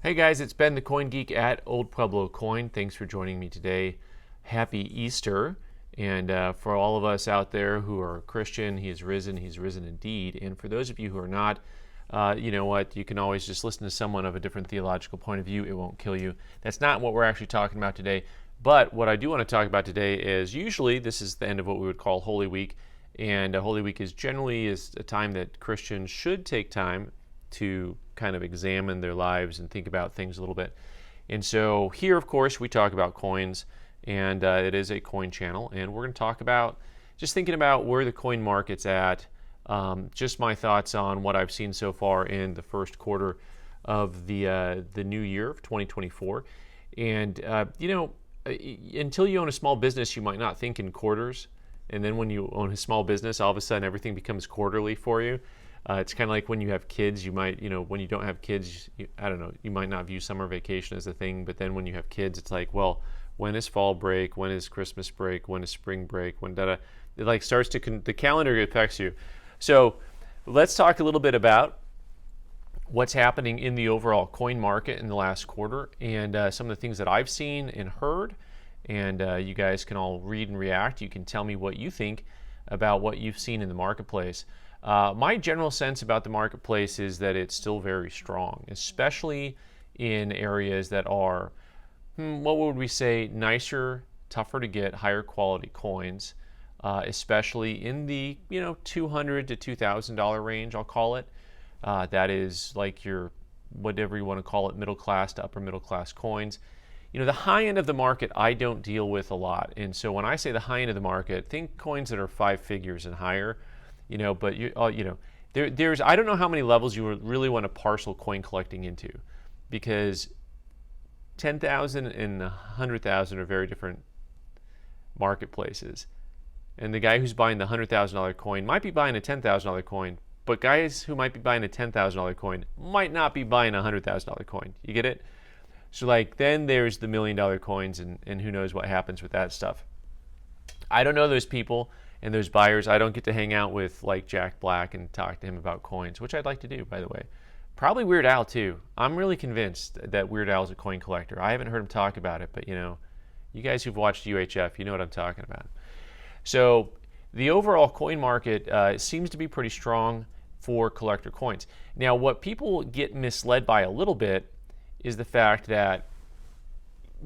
Hey guys, it's Ben the Coin Geek at Old Pueblo Coin. Thanks for joining me today. Happy Easter. And for all of us out there who are Christian, He is risen indeed. And for those of you who are not, you know what, you can always just listen to someone of a different theological point of view. It won't kill you. That's not what we're actually talking about today. But what I do want to talk about today is usually this is the end of what we would call Holy Week. And Holy Week is generally a time that Christians should take time to kind of examine their lives and think about things a little bit. And so here, of course, we talk about coins, and it is a coin channel, and we're going to talk about just thinking about where the coin market's at, just my thoughts on what I've seen so far in the first quarter of the new year of 2024. And, until you own a small business, you might not think in quarters. And then when you own a small business, all of a sudden everything becomes quarterly for you. It's kind of like when you have kids, you might, when you don't have kids, I don't know, you might not view summer vacation as a thing, but then when you have kids, it's like, well, when is fall break? When is Christmas break? When is spring break? When it like starts to, the calendar affects you. So let's talk a little bit about what's happening in the overall coin market in the last quarter and some of the things that I've seen and heard. And you guys can all read and react. You can tell me what you think about what you've seen in the marketplace. My general sense about the marketplace is that it's still very strong, especially in areas that are, what would we say, nicer, tougher to get, higher quality coins, especially in the $200 to $2,000 range, I'll call it. That is like your, whatever you want to call it, middle class to upper middle class coins. The high end of the market I don't deal with a lot, and so when I say the high end of the market, think coins that are 5 figures and higher. But there's I don't know how many levels you would really want to parcel coin collecting into, because 10,000 and 100,000 are very different marketplaces. And the guy who's buying the $100,000 coin might be buying a $10,000 coin, but guys who might be buying a $10,000 coin might not be buying a $100,000 coin. You get it? So then there's the $1 million coins, and who knows what happens with that stuff. I don't know those people and those buyers. I don't get to hang out with like Jack Black and talk to him about coins, which I'd like to do, by the way. Probably Weird Al too. I'm really convinced that Weird Al is a coin collector. I haven't heard him talk about it, but you guys who've watched UHF, you know what I'm talking about. So the overall coin market seems to be pretty strong for collector coins. Now, what people get misled by a little bit is the fact that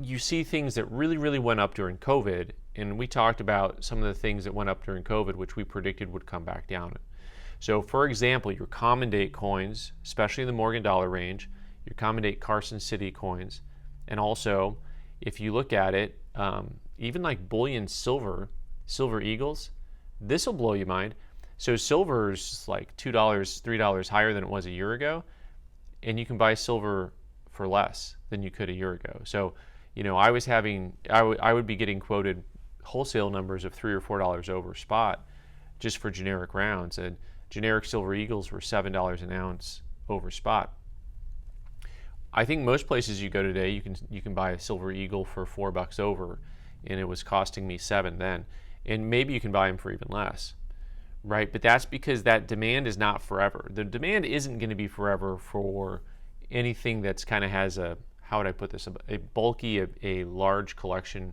you see things that really, really went up during COVID, and we talked about some of the things that went up during COVID, which we predicted would come back down. So, for example, your common date coins, especially in the Morgan dollar range, your common date Carson City coins, and also, if you look at it, even like Bullion silver eagles, this will blow your mind. So silver's like $2, $3 higher than it was a year ago, and you can buy silver for less than you could a year ago. So, I would be getting quoted wholesale numbers of $3 or $4 over spot just for generic rounds, and generic silver eagles were $7 an ounce over spot. I think most places you go today, you can buy a silver eagle for $4 over, and it was costing me $7 then, and maybe you can buy them for even less, right? But that's because that demand is not forever. The demand isn't going to be forever for anything that's kind of has a, how would I put this, a bulky, a large collection,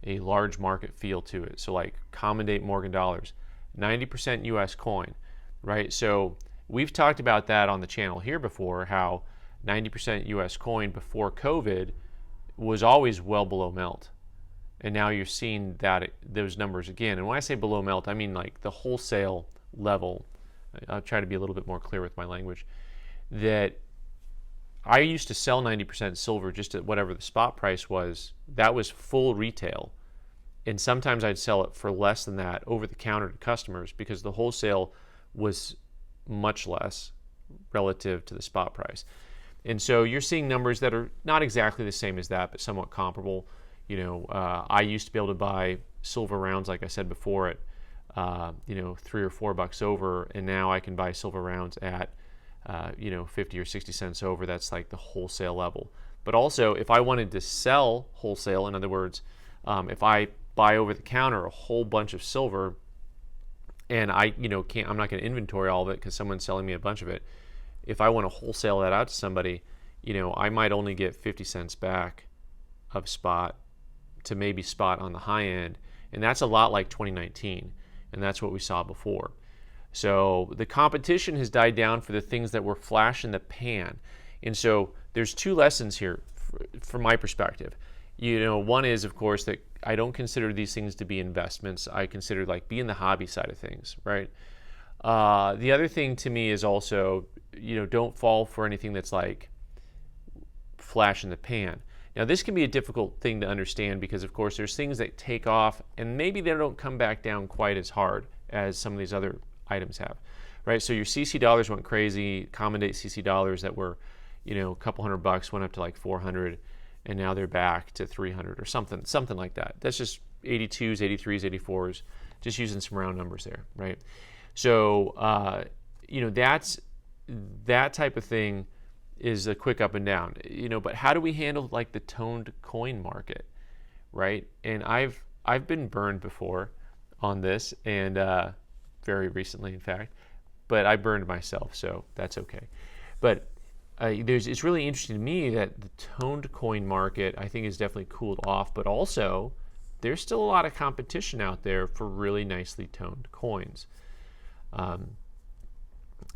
a large market feel to it. So like common date Morgan dollars, 90% US coin, right? So we've talked about that on the channel here before, how 90% US coin before COVID was always well below melt. And now you're seeing those numbers again. And when I say below melt, I mean like the wholesale level. I'll try to be a little bit more clear with my language. That I used to sell 90% silver just at whatever the spot price was. That was full retail. And sometimes I'd sell it for less than that over the counter to customers because the wholesale was much less relative to the spot price. And so you're seeing numbers that are not exactly the same as that, but somewhat comparable. I used to be able to buy silver rounds, like I said before, at $3 or $4 over, and now I can buy silver rounds at 50 or 60 cents over. That's like the wholesale level. But also, if I wanted to sell wholesale, in other words, if I buy over the counter a whole bunch of silver, and I'm not going to inventory all of it because someone's selling me a bunch of it. If I want to wholesale that out to somebody, I might only get 50 cents back of spot to maybe spot on the high end. And that's a lot like 2019. And that's what we saw before. So the competition has died down for the things that were flash in the pan. And so there's two lessons here from my perspective. One is, of course, that I don't consider these things to be investments. I consider like being the hobby side of things, right? The other thing to me is also, don't fall for anything that's like flash in the pan. Now, this can be a difficult thing to understand because, of course, there's things that take off and maybe they don't come back down quite as hard as some of these other items have, right? So your CC dollars went crazy. Common date CC dollars that were, a couple $100 went up to like 400, and now they're back to 300 or something like that. That's just 82s, 83s, 84s, just using some round numbers there, right? So, that's that type of thing is a quick up and down, but how do we handle like the toned coin market, right? And I've been burned before on this, and very recently, in fact, but I burned myself, so that's okay. But it's really interesting to me that the toned coin market, I think, is definitely cooled off, but also there's still a lot of competition out there for really nicely toned coins.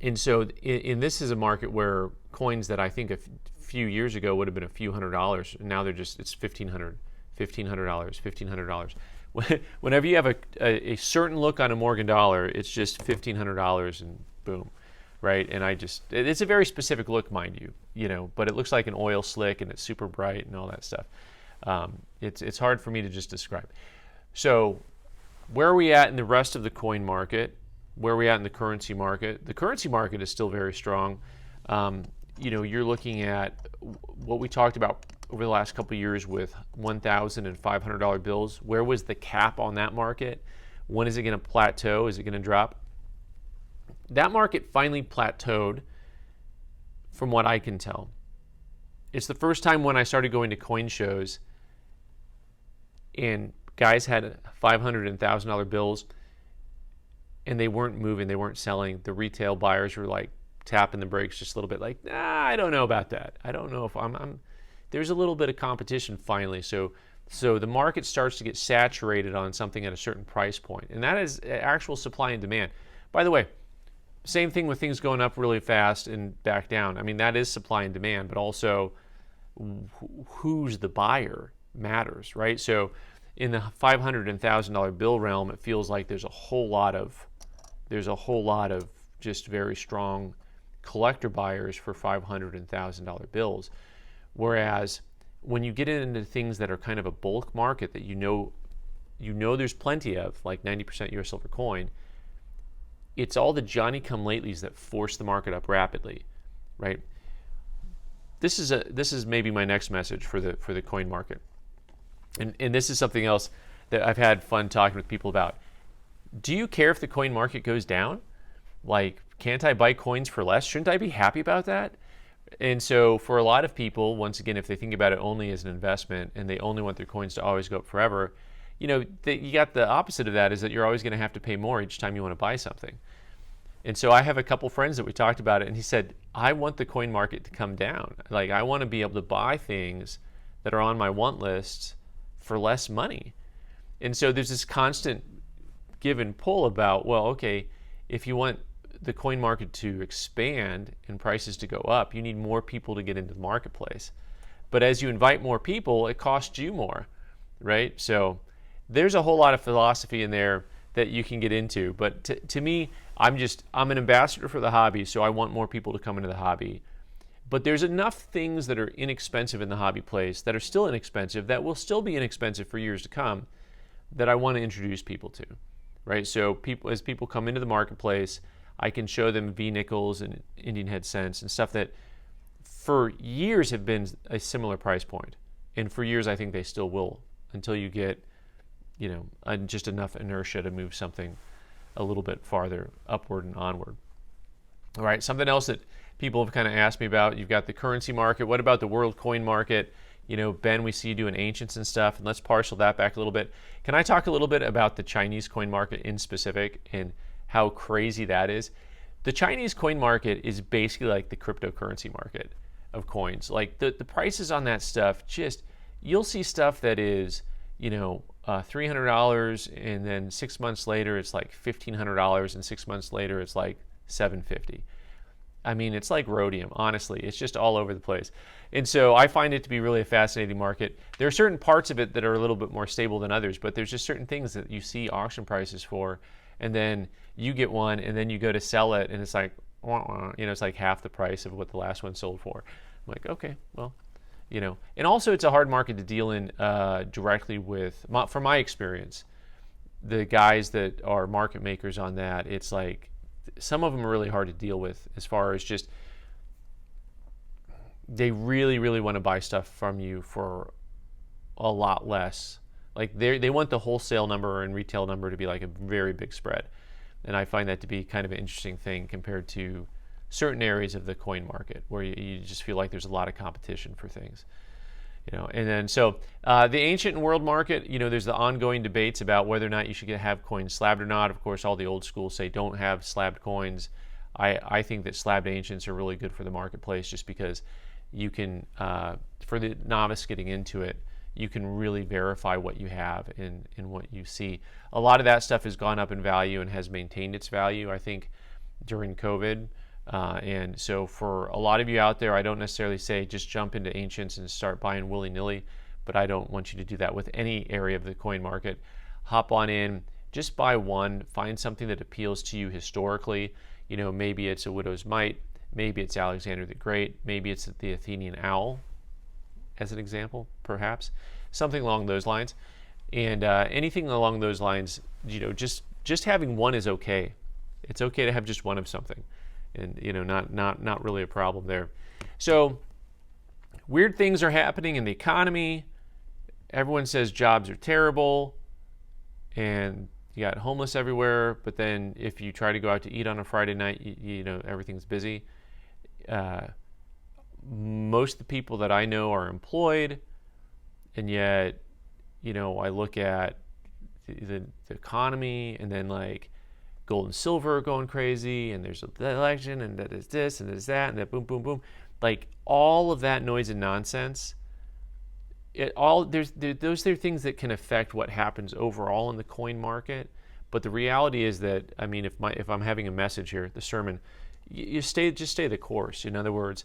And so this is a market where coins that I think a few years ago would have been a few $100s, and now it's $1,500, $1,500. Whenever you have a certain look on a Morgan dollar, it's just $1,500 and boom, right? And it's a very specific look, mind you, but it looks like an oil slick and it's super bright and all that stuff. It's hard for me to just describe. So where are we at in the rest of the coin market? Where are we at in the currency market? The currency market is still very strong. You're looking at what we talked about over the last couple of years with $1,000 and $500 bills. Where was the cap on that market? When is it going to plateau? Is it going to drop? That market finally plateaued from what I can tell. It's the first time when I started going to coin shows and guys had $500 and $1,000 bills and they weren't moving, they weren't selling. The retail buyers were like tapping the brakes just a little bit, like, nah, I don't know about that. I don't know if I'm there's a little bit of competition finally. So the market starts to get saturated on something at a certain price point, and that is actual supply and demand. By the way, same thing with things going up really fast and back down. I mean, that is supply and demand, but also who's the buyer matters, right? So in the $500 and $1,000 bill realm, it feels like there's a whole lot of just very strong collector buyers for $500 and $1,000 bills. Whereas when you get into things that are kind of a bulk market that you know there's plenty of, like 90% US silver coin, it's all the Johnny-come-latelys that force the market up rapidly, right? This is maybe my next message for the coin market, and this is something else that I've had fun talking with people about. Do you care if the coin market goes down? Like, can't I buy coins for less? Shouldn't I be happy about that? And so for a lot of people, once again, if they think about it only as an investment and they only want their coins to always go up forever, you got the opposite of that, is that you're always going to have to pay more each time you want to buy something. And so I have a couple friends that we talked about it, and he said, I want the coin market to come down. Like, I want to be able to buy things that are on my want list for less money. And so there's this constant give and pull about, well, okay, if you want the coin market to expand and prices to go up, you need more people to get into the marketplace. But as you invite more people, it costs you more, right? So there's a whole lot of philosophy in there that you can get into. But to me, I'm an ambassador for the hobby, so I want more people to come into the hobby. But there's enough things that are inexpensive in the hobby place that are still inexpensive, that will still be inexpensive for years to come, that I want to introduce people to, right? So as people come into the marketplace, I can show them V-nickels and Indian head cents and stuff that for years have been a similar price point. And for years, I think they still will, until you get, just enough inertia to move something a little bit farther upward and onward. All right, something else that people have kind of asked me about, you've got the currency market. What about the world coin market? Ben, we see you doing ancients and stuff, and let's parcel that back a little bit. Can I talk a little bit about the Chinese coin market in specific and how crazy that is? The Chinese coin market is basically like the cryptocurrency market. of coins. Like the prices on that stuff, just you'll see stuff that is, $300, and then 6 months later it's like $1,500, and 6 months later it's like $750. I mean, it's like rhodium, honestly. It's just all over the place. And so I find it to be really a fascinating market. There are certain parts of it that are a little bit more stable than others, but there's just certain things that you see auction prices for, and then you get one, and then you go to sell it, and it's like, it's like half the price of what the last one sold for. I'm like, okay, well, And also it's a hard market to deal in directly with, from my experience, the guys that are market makers on that, it's like, some of them are really hard to deal with as far as just they really, really want to buy stuff from you for a lot less. Like they want the wholesale number and retail number to be like a very big spread. And I find that to be kind of an interesting thing compared to certain areas of the coin market where you just feel like there's a lot of competition for things. And then so the ancient and world market, there's the ongoing debates about whether or not you should have coins slabbed or not. Of course, all the old schools say don't have slabbed coins. I think that slabbed ancients are really good for the marketplace just because you can, for the novice getting into it, you can really verify what you have in what you see. A lot of that stuff has gone up in value and has maintained its value, I think, during COVID. And so for a lot of you out there, I don't necessarily say just jump into ancients and start buying willy-nilly, but I don't want you to do that with any area of the coin market. Hop on in, just buy one, find something that appeals to you historically. Maybe it's a widow's mite, maybe it's Alexander the Great, maybe it's the Athenian owl, as an example, perhaps. Something along those lines. And anything along those lines, just having one is okay. It's okay to have just one of something. And not really a problem there. So weird things are happening in the economy. Everyone says jobs are terrible, and you got homeless everywhere. But then if you try to go out to eat on a Friday night, everything's busy. Most of the people that I know are employed, and yet, I look at the economy, and then like gold and silver going crazy, and there's an election, and that is this, and there's that, and that, boom, boom, boom. Like all of that noise and nonsense, those are things that can affect what happens overall in the coin market. But the reality is that, I mean, if I'm having a message here, the sermon, just stay the course. In other words,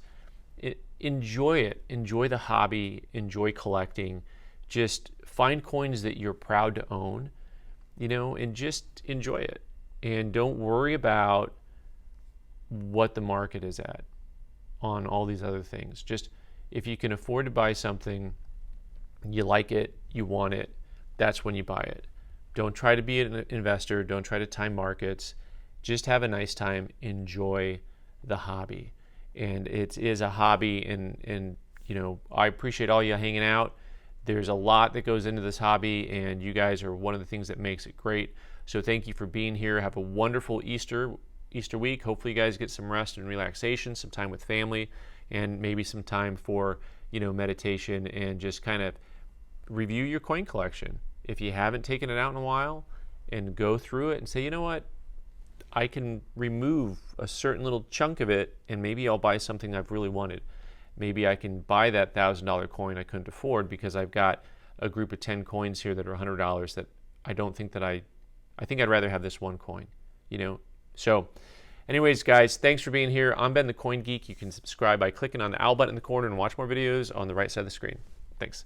enjoy it, enjoy the hobby, enjoy collecting. Just find coins that you're proud to own, and just enjoy it. And don't worry about what the market is at on all these other things. Just if you can afford to buy something, you like it, you want it, that's when you buy it. Don't try to be an investor. Don't try to time markets. Just have a nice time. Enjoy the hobby. And it is a hobby, and I appreciate all you hanging out. There's a lot that goes into this hobby, and you guys are one of the things that makes it great. So thank you for being here. Have a wonderful Easter week. Hopefully you guys get some rest and relaxation, some time with family, and maybe some time for, meditation, and just kind of review your coin collection. If you haven't taken it out in a while, and go through it and say, you know what, I can remove a certain little chunk of it, and maybe I'll buy something I've really wanted. Maybe I can buy that $1,000 coin I couldn't afford because I've got a group of 10 coins here that are $100 that I don't think that I think I'd rather have this one coin, So anyways, guys, thanks for being here. I'm Ben the Coin Geek. You can subscribe by clicking on the owl button in the corner and watch more videos on the right side of the screen. Thanks.